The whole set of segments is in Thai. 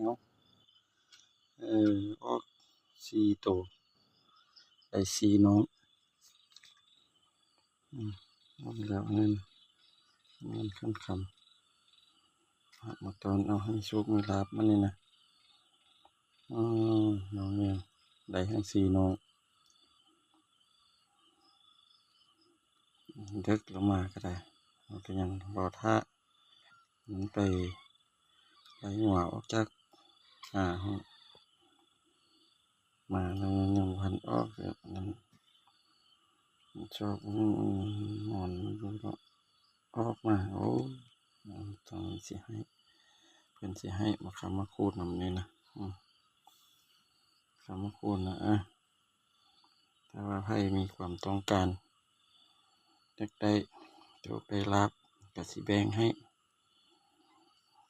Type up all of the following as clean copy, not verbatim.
เนาะออกสี่ตัวได้สี่น้องเอาแล้วนั่นคำมาตอนเอาให้โชคมีลาบมันนี่นะน้องเนี่ยได้ทั้งสี่น้องเด็กลงมาก็ได้เราก็ยังรอท่ามันไปหัวออกจากห้องมาแล้วยังพันออกเดี๋ยวนั้นชอบนอนออกมาโอ้ต้องสิให้เพื่อนสิให้มาคำมาคูดนำนี่นะคำมาคูดนะถ้าว่าให้มีความต้องการอยากได้เดี๋ยวไปรับกับสีแบงให้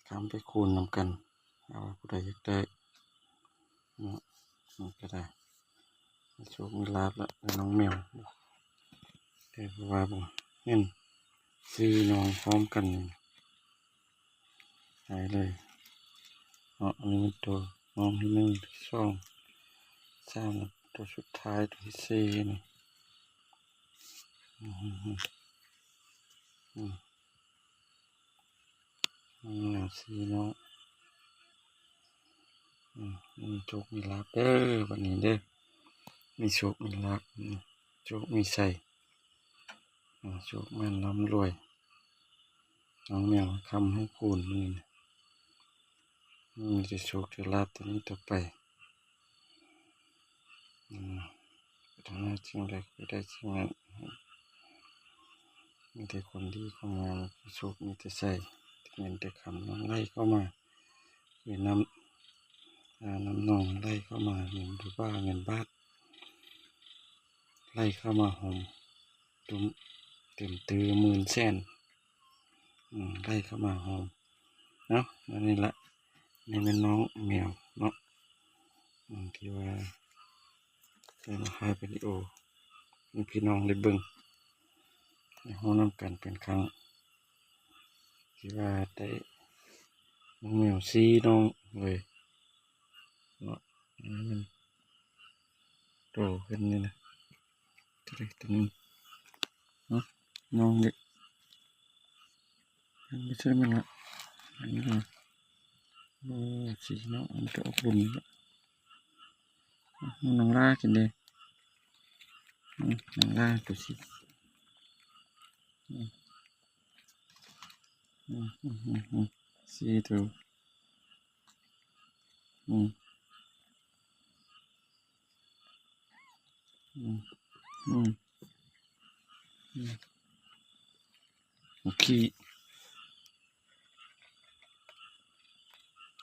คำไปคูณนำกันเอาผู้ใดอยากได้เนาะมันก็ได้โชคมีลาบละน้องแมวเดี๋ยวว่าบ่เห็นซื้อน้องพร้อมกันหายเลยอันนี้มันตัวน้องที่หนึ่งที่สองสามตัวสุดท้ายตัวที่สี่นี่สี่น้องมีโชคมีลาบเด้อวันนี้เด้อมีโชคมีลาบโชคมีใส่โชคมันร่ำรวยน้องแมวคำให้คูณนี่มีจะโชคจะลาบตัวนี้ต่อไปทำหน้าจริงใดก็ได้จริงนั้นมีแต่คนดีเข้ามาโชคมีแต่ใส่เงินแต่คำน้องไล่เข้ามาเงินน้ำนองไล่เข้ามาเงินดูบ้าเงินบาทไล่เข้ามาหอมตุ้มเต็มตือหมื่นแสนไล่เข้ามาหอมเนาะนี่แหละนี่เป็นน้องแมวเนาะที่ว่าเป็นไฮวิดีโอมีพี่น้องได้เบิ่งในห้องน้ำกันเป็นครั้งที่ว่าได้น้องแมวซีน้องเลยเนาะมันโตขึ้นนี่นะตัวเล็กตัวนี้เนาะน้องเด็กไม่ใช่มันละอันนี้ละสีเนาะมันจะออกบุญละน้องล่ากินเด้น้องล่าตัวสีสีตัวโอเค